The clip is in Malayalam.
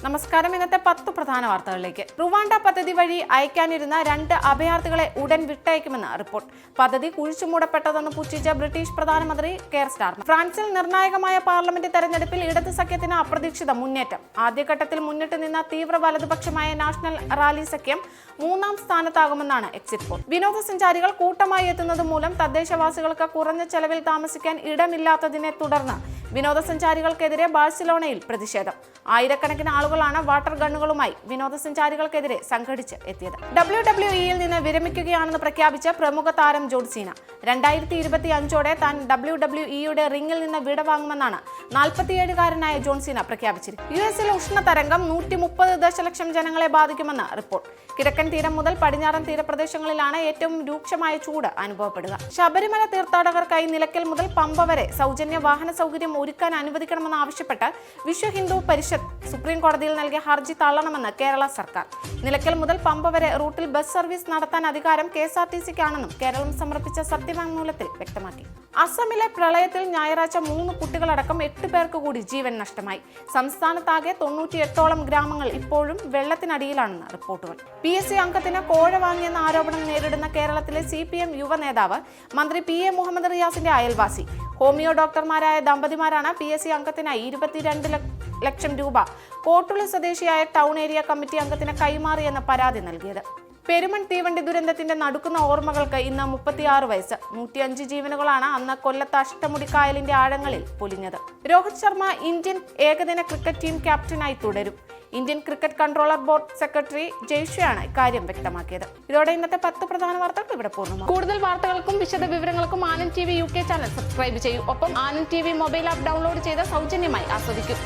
നമസ്കാരം. ഇന്നത്തെ 10 പ്രധാന വാർത്തകളിലേക്ക്. റുവാണ്ട പദ്ധതി വഴി അയക്കാനിരുന്ന 2 അഭയാർത്ഥികളെ ഉടൻ വിട്ടയക്കുമെന്ന് റിപ്പോർട്ട്. പദ്ധതി കുഴിച്ചുമൂടപ്പെട്ടതെന്ന് പുച്ഛിച്ച ബ്രിട്ടീഷ് പ്രധാനമന്ത്രി കെയർ സ്റ്റാർമർ. ഫ്രാൻസിൽ നിർണായകമായ പാർലമെന്റ് തെരഞ്ഞെടുപ്പിൽ ഇടത് സഖ്യത്തിന് അപ്രതീക്ഷിത മുന്നേറ്റം. ആദ്യഘട്ടത്തിൽ മുന്നിട്ട് നിന്ന തീവ്ര വലതുപക്ഷമായ നാഷണൽ റാലി സഖ്യം 3ാം സ്ഥാനത്താകുമെന്നാണ് എക്സിറ്റ് പോൾ. വിനോദസഞ്ചാരികൾ കൂട്ടമായി എത്തുന്നത് മൂലം തദ്ദേശവാസികൾക്ക് കുറഞ്ഞ ചെലവിൽ താമസിക്കാൻ ഇടമില്ലാത്തതിനെ തുടർന്ന് വിനോദസഞ്ചാരികൾക്കെതിരെ ബാഴ്സലോണയിൽ പ്രതിഷേധം. ആയിരക്കണക്കിന് ആളുകളാണ് വാട്ടർ ഗണ്ണുകളുമായി വിനോദസഞ്ചാരികൾക്കെതിരെ സംഘടിച്ച് എത്തിയത്. WWE-യിൽ നിന്ന് വിരമിക്കുകയാണെന്ന് പ്രഖ്യാപിച്ച പ്രമുഖ താരം ജോൺ സീന 2025ഓടെ താൻ WWE-യുടെ റിംഗിൽ നിന്ന് വിടവാങ്ങുമെന്നാണ് 47-കാരനായ ജോൺ സീന പ്രഖ്യാപിച്ചിരിക്കുന്നത്. US-ലെ ഉഷ്ണതരംഗം 130 ദശലക്ഷം ജനങ്ങളെ ബാധിക്കുമെന്ന് റിപ്പോർട്ട്. കിഴക്കൻ തീരം മുതൽ പടിഞ്ഞാറൻ തീരപ്രദേശങ്ങളിലാണ് ഏറ്റവും രൂക്ഷമായ ചൂട് അനുഭവപ്പെടുക. ശബരിമല തീർത്ഥാടകർക്കായി നിലയ്ക്കൽ മുതൽ പമ്പ വരെ സൗജന്യ വാഹന സൗകര്യം ഒരുക്കാൻ അനുവദിക്കണമെന്നാവശ്യപ്പെട്ട് വിശ്വ ഹിന്ദു പരിഷത്ത് സുപ്രീം കോടതിയിൽ നൽകിയ ഹർജി തള്ളണമെന്ന് കേരള സർക്കാർ. നിലയ്ക്കൽ മുതൽ പമ്പ വരെ റൂട്ടിൽ ബസ് സർവീസ് നടത്താൻ അധികാരം KSRTCക്കാണെന്നും കേരളം സമർപ്പിച്ച സത്യവാങ്മൂലത്തിൽ വ്യക്തമാക്കി. അസമിലെ പ്രളയത്തിൽ ഞായറാഴ്ച 3 കുട്ടികളടക്കം 8 പേർക്ക് കൂടി ജീവൻ നഷ്ടമായി. സംസ്ഥാനത്താകെ 98ഓളം ഗ്രാമങ്ങൾ ഇപ്പോഴും വെള്ളത്തിനടിയിലാണെന്ന് റിപ്പോർട്ടുകൾ. PSC അംഗത്തിന് കോഴ വാങ്ങിയെന്ന ആരോപണം നേരിടുന്ന കേരളത്തിലെ CPM യുവ നേതാവ് മന്ത്രി PA മുഹമ്മദ് റിയാസിന്റെ അയൽവാസി ഹോമിയോ ഡോക്ടർമാരായ ദമ്പതിമാരാണ് PSC അംഗത്തിനായി 22 ലക്ഷം രൂപ കോട്ടുള്ളി സ്വദേശിയായ ടൗൺ ഏരിയ കമ്മിറ്റി അംഗത്തിന് കൈമാറിയെന്ന പരാതി നൽകിയത്. പെരുമൺ തീവണ്ടി ദുരന്തത്തിന്റെ നടുക്കുന്ന ഓർമ്മകൾക്ക് ഇന്ന് 36 വയസ്സ്. 105 ജീവനുകളാണ് അന്ന് കൊല്ലത്ത് അഷ്ടമുടിക്കായലിന്റെ ആഴങ്ങളിൽ പൊലിഞ്ഞത്. രോഹിത് ശർമ്മ ഇന്ത്യൻ ഏകദിന ക്രിക്കറ്റ് ടീം ക്യാപ്റ്റനായി തുടരും. Indian cricket controller board secretary ജയ്ഷയാണ് ഇക്കാര്യം വ്യക്തമാക്കിയത്. ഇതോടെ ഇന്നത്തെ 10 പ്രധാന വാർത്തകൾ ഇവിടെ പൂർണ്ണമാണ്. കൂടുതൽ വാർത്തകൾക്കും വിശദ വിവരങ്ങൾക്കും Anand TV UK channel subscribe ചെയ്യൂ. ഒപ്പം Anand TV mobile app download ചെയ്ത് സൗജന്യമായി ആസ്വദിക്കും.